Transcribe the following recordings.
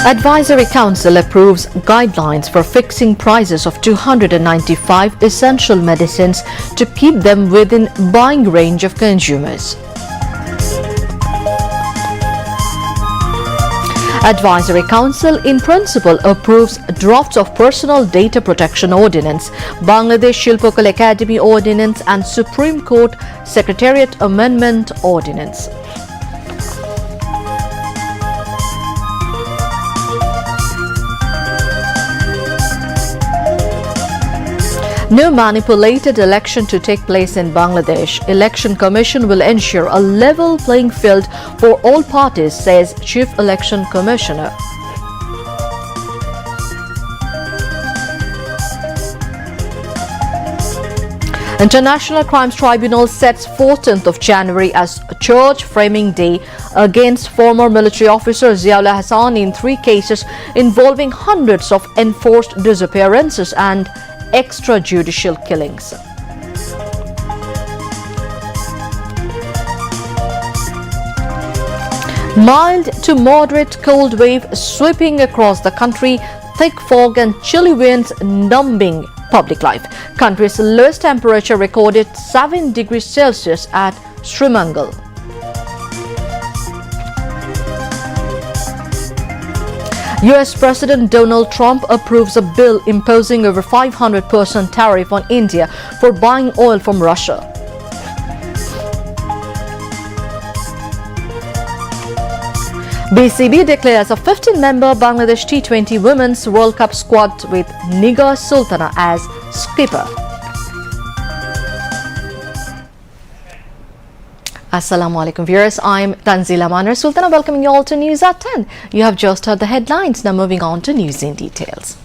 Advisory Council approves guidelines for fixing prices of 295 essential medicines to keep them within buying range of consumers. Advisory Council in principle approves drafts of Personal Data Protection Ordinance, Bangladesh Shilpokala Academy Ordinance and Supreme Court Secretariat Amendment Ordinance. No manipulated election to take place in Bangladesh. Election Commission will ensure a level playing field for all parties, says Chief Election Commissioner. International Crimes Tribunal sets 14th of January as Charge Framing Day against former military officer Ziaullah Hassan in 3 cases involving hundreds of enforced disappearances and extrajudicial killings. Mild to moderate cold wave sweeping across the country, thick fog and chilly winds numbing public life. Country's lowest temperature recorded 7 degrees Celsius at Srimangal. US President Donald Trump approves a bill imposing over 500% tariff on India for buying oil from Russia. BCB declares a 15-member Bangladesh T20 Women's World Cup squad with Nigar Sultana as skipper. Assalamu alaikum viewers, I'm Tanzila Manor Sultana welcoming you all to News at 10. You have just heard the headlines, now moving on to news in details.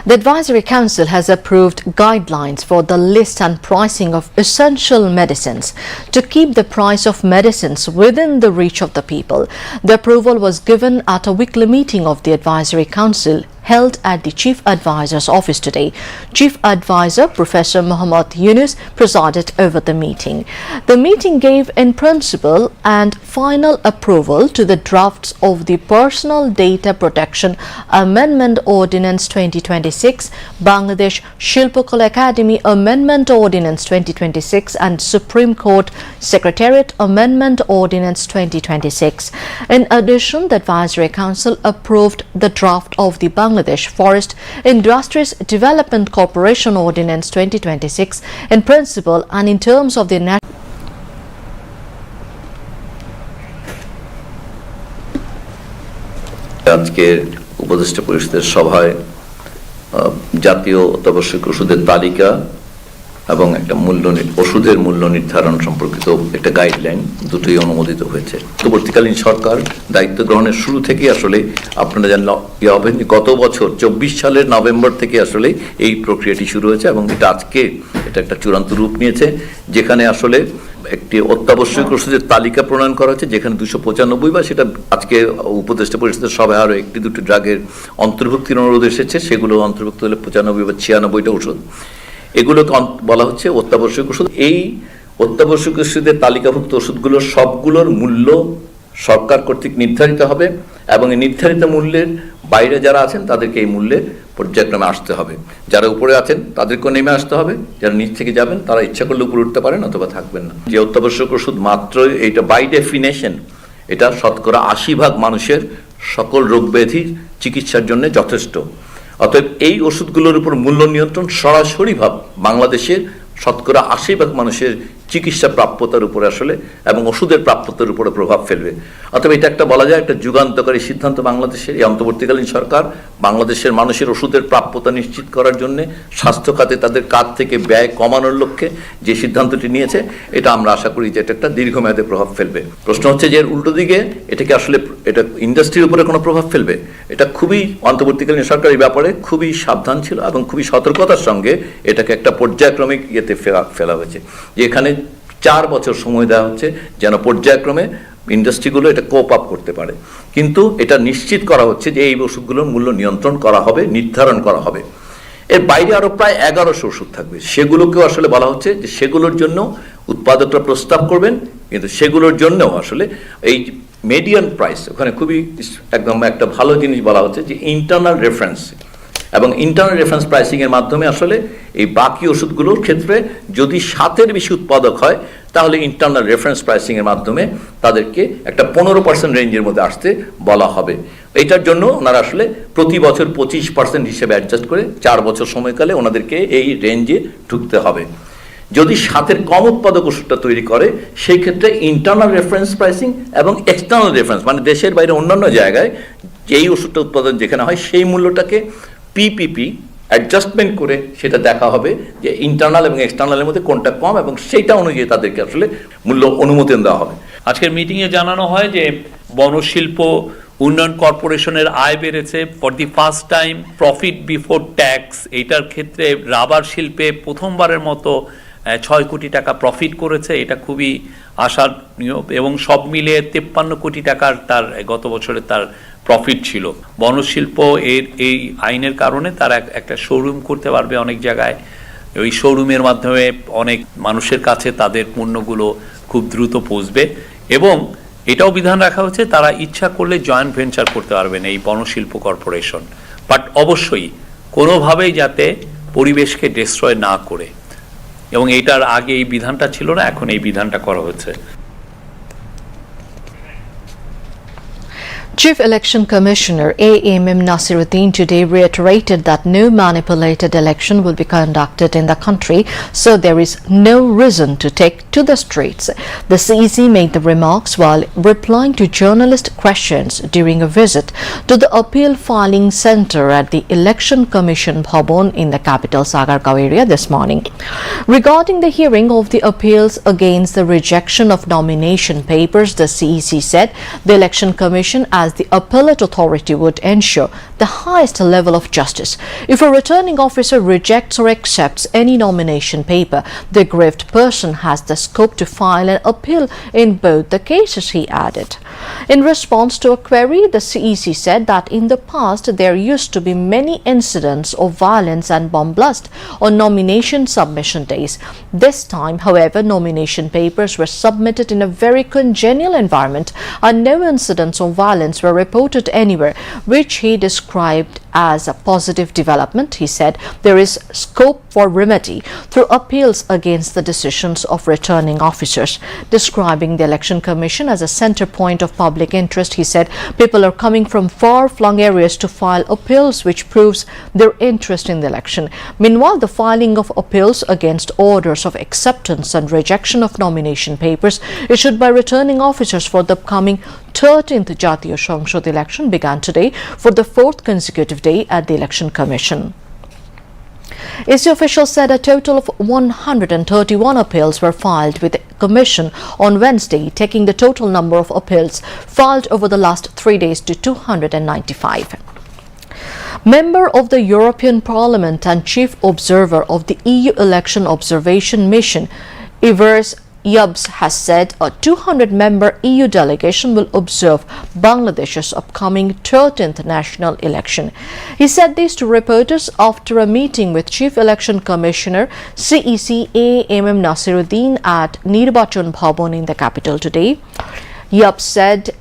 The Advisory Council has approved guidelines for the list and pricing of essential medicines to keep the price of medicines within the reach of the people. The approval was given at a weekly meeting of the Advisory Council held at the Chief Advisor's office today. Chief Advisor Professor Muhammad Yunus presided over the meeting. The meeting gave in principle and final approval to the drafts of the Personal Data Protection Amendment Ordinance 2026, Bangladesh Shilpokala Academy Amendment Ordinance 2026 and Supreme Court Secretariat Amendment Ordinance 2026. In addition, the Advisory Council approved the draft of the Bangladesh Forest Industries Development Corporation Ordinance 2026 in principle and in terms of the আজকের উপদেষ্টা পরিষদের সভায় জাতীয় অত্যাবশ্যক ওষুধের তালিকা এবং একটা ওষুধের মূল্য নির্ধারণ সম্পর্কিত একটা গাইডলাইন দুটোই অনুমোদিত হয়েছে। পরবর্তীকালীন সরকার দায়িত্ব গ্রহণের শুরু থেকে আসলে আপনারা জানেন গত বছর 24 সালের নভেম্বর থেকে আসলে এই প্রক্রিয়াটি শুরু হয়েছে এবং এটা আজকে এটা একটা চূড়ান্ত রূপ নিয়েছে, যেখানে আসলে একটি অত্যাবশ্যক ওষুধের তালিকা প্রণয়ন করা হচ্ছে, যেখানে 295 বা সেটা আজকে উপদেষ্টা পরিষদের সভায় আরো একটি দুটি ড্রাগের অন্তর্ভুক্তির অনুরোধ এসেছে, সেগুলো অন্তর্ভুক্ত হলে 95 বা 96টা ওষুধ, এগুলোকে বলা হচ্ছে অত্যাবশ্যক ওষুধ। এই অত্যাবশ্যক ওষুধের তালিকাভুক্ত ওষুধগুলোর সবগুলোর মূল্য সরকার কর্তৃক নির্ধারিত হবে এবং এই নির্ধারিত মূল্যের বাইরে যারা আছেন তাদেরকে এই মূল্যের পর্যায়ক্রমে আসতে হবে। যারা উপরে আছেন তাদেরকেও নেমে আসতে হবে, যারা নিচ থেকে যাবেন তারা ইচ্ছা করলে উপরে উঠতে পারেন অথবা থাকবেন না। যে অত্যাবশ্যক ওষুধ মাত্র এইটা বাই ডেফিনেশন এটা শতকরা 80% মানুষের সকল রোগ ব্যাধির চিকিৎসার জন্য যথেষ্ট। অতএব এই ওষুধগুলোর উপর মূল্য নিয়ন্ত্রণ সরাসরি বাংলাদেশের শতকরা 80% মানুষের চিকিৎসা প্রাপ্যতার উপরে আসলে এবং ওষুধের প্রাপ্যতার উপরে প্রভাব ফেলবে। অতএব এটা একটা বলা যায় একটা যুগান্তকারী সিদ্ধান্ত বাংলাদেশের এই অন্তর্বর্তীকালীন সরকার বাংলাদেশের মানুষের ওষুধের প্রাপ্যতা নিশ্চিত করার জন্য স্বাস্থ্য খাতে তাদের কাজ থেকে ব্যয় কমানোর লক্ষ্যে যে সিদ্ধান্তটি নিয়েছে, এটা আমরা আশা করি যে এটা একটা দীর্ঘমেয়াদে প্রভাব ফেলবে। প্রশ্ন হচ্ছে যে এর উল্টো দিকে এটাকে আসলে এটা ইন্ডাস্ট্রির উপরে কোনো প্রভাব ফেলবে? এটা খুবই অন্তর্বর্তীকালীন সরকার এই ব্যাপারে খুবই সাবধান ছিল এবং খুবই সতর্কতার সঙ্গে এটাকে একটা পর্যায়ক্রমিক ইয়েতে ফেলা হয়েছে, যে এখানে 4 বছর সময় দেওয়া হচ্ছে যেন পর্যায়ক্রমে ইন্ডাস্ট্রিগুলো এটা কোপ আপ করতে পারে। কিন্তু এটা নিশ্চিত করা হচ্ছে যে এই ওষুধগুলোর মূল্য নিয়ন্ত্রণ করা হবে, নির্ধারণ করা হবে। এর বাইরে আরো প্রায় 1100 ওষুধ থাকবে, সেগুলোকেও আসলে বলা হচ্ছে যে সেগুলোর জন্য উৎপাদকরা প্রস্তাব করবেন, কিন্তু সেগুলোর জন্যও আসলে এই মেডিয়ান প্রাইস, ওখানে খুবই একদম একটা ভালো জিনিস বলা হচ্ছে যে ইন্টারনাল রেফারেন্স, এবং ইন্টারনাল রেফারেন্স প্রাইসিংয়ের মাধ্যমে আসলে এই বাকি ওষুধগুলোর ক্ষেত্রে যদি 7-এর বেশি উৎপাদক হয় তাহলে ইন্টারনাল রেফারেন্স প্রাইসিংয়ের মাধ্যমে তাদেরকে একটা 15% রেঞ্জের মধ্যে আসতে বলা হবে। এটার জন্য ওনারা আসলে প্রতি বছর 25% হিসেবে অ্যাডজাস্ট করে 4 বছর সময়কালে ওনাদেরকে এই রেঞ্জে ঢুকতে হবে। যদি 7-এর কম উৎপাদক ওষুধটা তৈরি করে সেই ক্ষেত্রে ইন্টারনাল রেফারেন্স প্রাইসিং এবং এক্সটার্নাল রেফারেন্স মানে দেশের বাইরে অন্যান্য জায়গায় যেই ওষুধটা উৎপাদন যেখানে হয় সেই মূল্যটাকে পিপিপি অ্যাডজাস্টমেন্ট করে সেটা দেখা হবে যে ইন্টারনাল এবং এক্সটার্নালের মধ্যে কোনটা কম, এবং সেইটা অনুযায়ী তাদেরকে আসলে মূল্য অনুমোদন দেওয়া হবে। আজকের মিটিংয়ে জানানো হয় যে বনশিল্প উন্নয়ন কর্পোরেশনের আয় বেড়েছে for the first time, profit before tax. এইটার ক্ষেত্রে রাবার শিল্পে প্রথমবারের মতো 6 কোটি টাকা প্রফিট করেছে, এটা খুবই আশানীয়, এবং সব মিলিয়ে 53 কোটি টাকার তার গত বছরে তার প্রফিট ছিল। বনশিল্প এই আইনের কারণে তারা একটা শোরুম করতে পারবে অনেক জায়গায়, ওই শোরুমের মাধ্যমে অনেক মানুষের কাছে তাদের পণ্যগুলো খুব দ্রুত পৌঁছবে, এবং এটাও বিধান রাখা হচ্ছে তারা ইচ্ছা করলে জয়েন্ট ভেঞ্চার করতে পারবেন এই বনশিল্প কর্পোরেশন, বাট অবশ্যই কোনোভাবেই যাতে পরিবেশকে ডিস্ট্রয় না করে, এবং এইটার আগে এই বিধানটা ছিল না, এখন এই বিধানটা করা হচ্ছে। Chief Election Commissioner A.M.M. Nasiruddin today reiterated that no manipulated election will be conducted in the country, so there is no reason to take to the streets. The CEC made the remarks while replying to journalist questions during a visit to the appeal filing center at the Election Commission Bhavan in the capital Sagargaon area this morning. Regarding the hearing of the appeals against the rejection of nomination papers, the CEC said the Election Commission as the appellate authority would ensure the highest level of justice. If a returning officer rejects or accepts any nomination paper, the aggrieved person has the scope to file an appeal in both the cases, he added. In response to a query, the CEC said that in the past there used to be many incidents of violence and bomb blast on nomination submission days. This time, however, nomination papers were submitted in a very congenial environment and no incidents of violence were reported anywhere, which he described as a positive development. He said there is scope for remedy through appeals against the decisions of returning officers. Describing the Election Commission as a center point of public interest, he said people are coming from far-flung areas to file appeals, which proves their interest in the election. Meanwhile, the filing of appeals against orders of acceptance and rejection of nomination papers issued by returning officers for the upcoming 13th Jatiya Sangshad election began today for the 4th consecutive day at the Election Commission. EC officials said a total of 131 appeals were filed with the Commission on Wednesday, taking the total number of appeals filed over the last 3 days to 295. Member of the European Parliament and Chief Observer of the EU Election Observation Mission, Ivers Yubs has said a 200-member EU delegation will observe Bangladesh's upcoming 13th national election. He said this to reporters after a meeting with Chief Election Commissioner CEC A.M.M. Nasiruddin at Nirbachan Bhavan in the capital today. Yubs said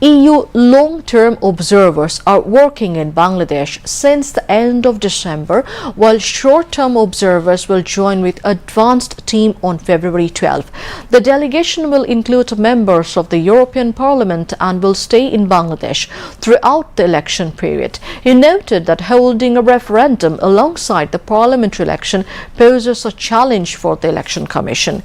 EU long-term observers are working in Bangladesh since the end of December, while short-term observers will join with advanced team on February 12. The delegation will include members of the European Parliament and will stay in Bangladesh throughout the election period. He noted that holding a referendum alongside the parliamentary election poses a challenge for the Election Commission.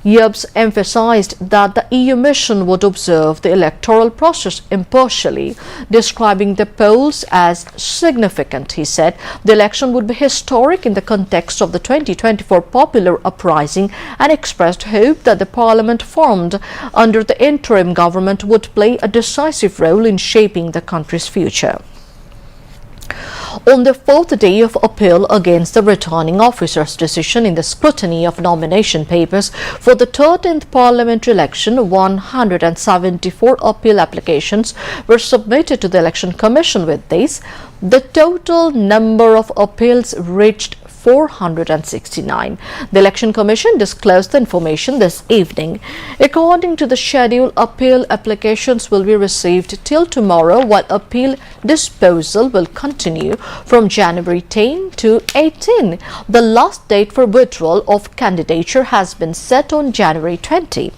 Yubs emphasized that the EU mission would observe the electoral process impartially, describing the polls as significant. He said the election would be historic in the context of the 2024 popular uprising and expressed hope that the parliament formed under the interim government would play a decisive role in shaping the country's future. On the 4th day of appeal against the returning officer's decision in the scrutiny of nomination papers for the 13th parliamentary election, 174 appeal applications were submitted to the Election Commission. With this, the total number of appeals reached 469. The Election Commission disclosed the information this evening. According to the schedule, appeal applications will be received till tomorrow, while appeal disposal will continue from January 10 to 18. The last date for withdrawal of candidature has been set on January 20.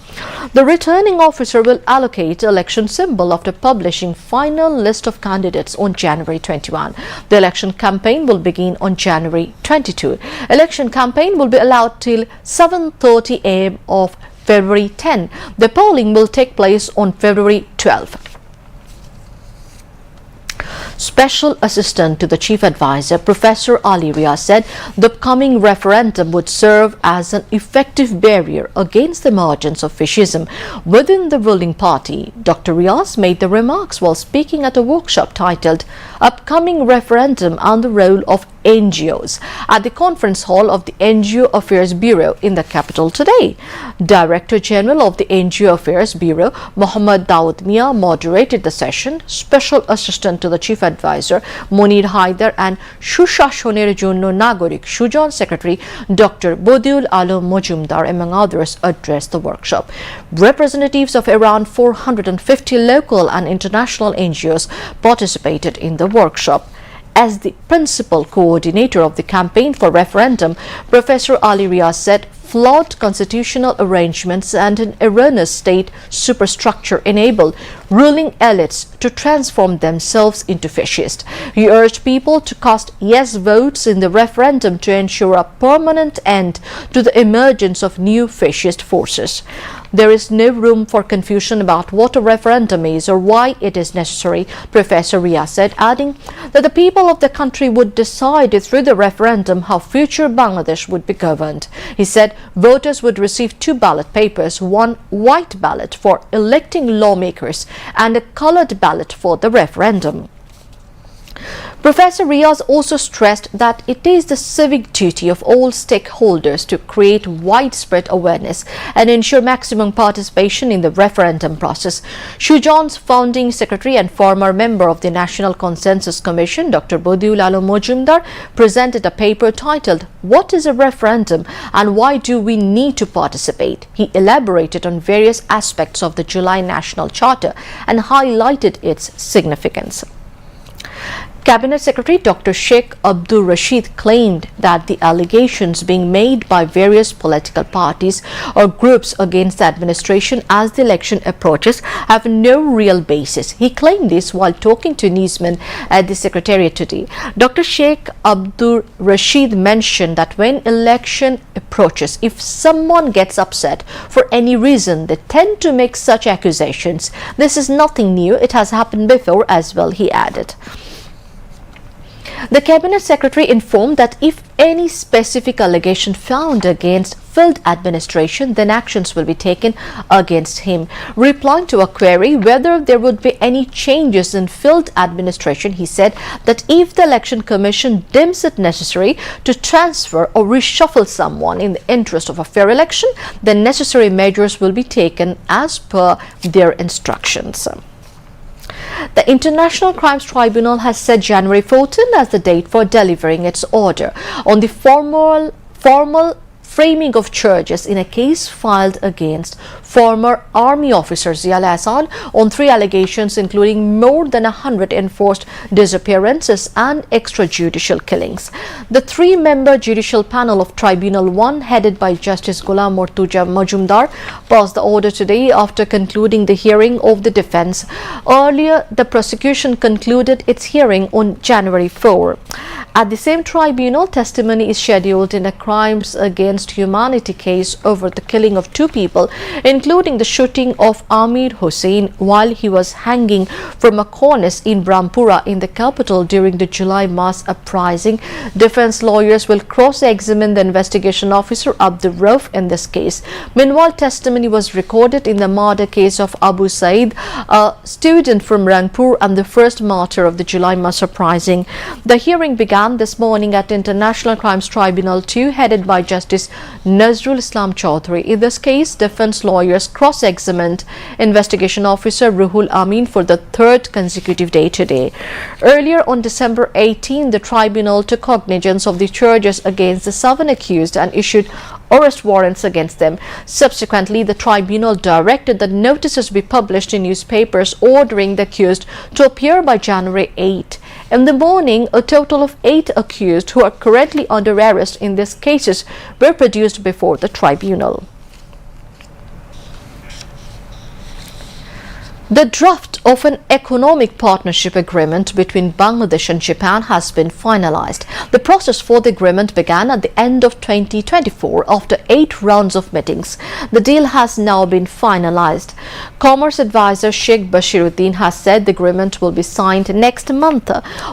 The returning officer will allocate election symbol after publishing final list of candidates on January 21. The election campaign will begin on January 22. Election campaign will be allowed till 7:30 a.m. of February 10. The polling will take place on February 12. Special Assistant to the Chief Advisor, Professor Ali Riaz, said the upcoming referendum would serve as an effective barrier against the emergence of fascism within the ruling party. Dr. Riaz made the remarks while speaking at a workshop titled Upcoming Referendum and the Role of NGOs at the conference hall of the NGO Affairs Bureau in the capital today. Director General of the NGO Affairs Bureau, Mohammad Dawood Mia, moderated the session. Special Assistant to the Chief Advisor, Monir Haidar, and Sushashoner Jonno Nagorik Sujan Secretary, Dr. Bodiul Alam Mojumdar, among others, addressed the workshop. Representatives of around 450 local and international NGOs participated in the workshop. As the principal coordinator of the campaign for referendum, Professor Ali Riaz said flawed constitutional arrangements and an erroneous state superstructure enabled ruling elites to transform themselves into fascist. He urged people to cast yes votes in the referendum to ensure a permanent end to the emergence of new fascist forces. There is no room for confusion about what a referendum is or why it is necessary, Professor Riaz said, adding that the people of the country would decide through the referendum how future Bangladesh would be governed. He said voters would receive 2 ballot papers, one white ballot for electing lawmakers and a colored ballot for the referendum. Professor Riaz also stressed that it is the civic duty of all stakeholders to create widespread awareness and ensure maximum participation in the referendum process. Shujan's founding secretary and former member of the National Consensus Commission, Dr. Bodiul Alam Mojumdar, presented a paper titled "What is a Referendum and Why Do We Need to Participate?" He elaborated on various aspects of the July National Charter and highlighted its significance. Cabinet Secretary Dr. Sheikh Abdul Rashid claimed that the allegations being made by various political parties or groups against the administration as the election approaches have no real basis. He claimed this while talking to newsmen at the Secretariat today. Dr. Sheikh Abdul Rashid mentioned that when election approaches, if someone gets upset for any reason, they tend to make such accusations. This is nothing new. It has happened before as well, he added. The Cabinet Secretary informed that if any specific allegation found against field administration, then actions will be taken against him. Replying to a query whether there would be any changes in field administration, he said that if the Election Commission deems it necessary to transfer or reshuffle someone in the interest of a fair election, then necessary measures will be taken as per their instructions. The International Crimes Tribunal has set January 14 as the date for delivering its order on the formal framing of charges in a case filed against former army officer Zia Hassan on 3 allegations including more than 100 enforced disappearances and extrajudicial killings. The 3-member judicial panel of Tribunal 1, headed by Justice Ghulam Mortuja Majumdar, passed the order today after concluding the hearing of the defense. Earlier, the prosecution concluded its hearing on January 4. At the same tribunal, testimony is scheduled in a crimes against humanity case over the killing of 2 people, including the shooting of Amir Hussain while he was hanging from a cornice in Brahmpura in the capital during the July mass uprising. Defense lawyers will cross-examine the investigation officer Abdul Rauf in this case. Meanwhile, testimony was recorded in the murder case of Abu Said, a student from Rangpur and the first martyr of the July mass uprising. The hearing began began this morning at International Crimes Tribunal 2, headed by Justice Nazrul Islam Chaudhry. In this case, defense lawyers cross-examined Investigation Officer Ruhul Amin for the third consecutive day today. Earlier on December 18, the tribunal took cognizance of the charges against the 7 accused and issued arrest warrants against them. Subsequently, the tribunal directed that notices be published in newspapers ordering the accused to appear by January 8. In the morning, a total of 8 accused who are currently under arrest in these cases were produced before the tribunal. The draft of an economic partnership agreement between Bangladesh and Japan has been finalized. The process for the agreement began at the end of 2024 after 8 rounds of meetings. The deal has now been finalized. Commerce advisor Sheikh Bashiruddin has said the agreement will be signed next month.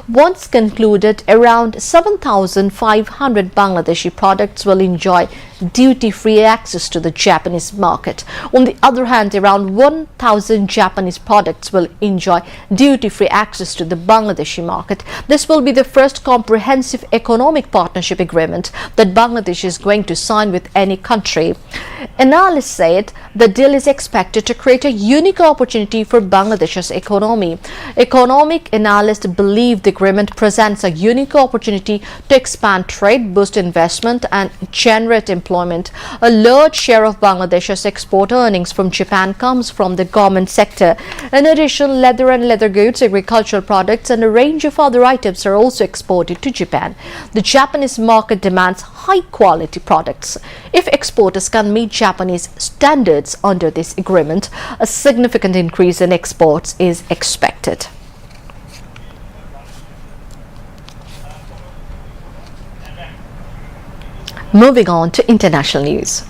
Once concluded, around 7,500 Bangladeshi products will enjoy duty-free access to the Japanese market. On the other hand, around 1,000 Japanese products will enjoy duty-free access to the Bangladeshi market. This will be the first comprehensive economic partnership agreement that Bangladesh is going to sign with any country. Analysts said the deal is expected to create a unique opportunity for Bangladesh's economy. Economic analysts believe the agreement presents a unique opportunity to expand trade, boost investment and generate employment. A large share of Bangladesh's export earnings from Japan comes from the garment sector. In addition, leather and leather goods, agricultural products and a range of other items are also exported to Japan. The Japanese market demands high-quality products. If exporters can meet Japanese standards under this agreement, a significant increase in exports is expected. Moving on to international news.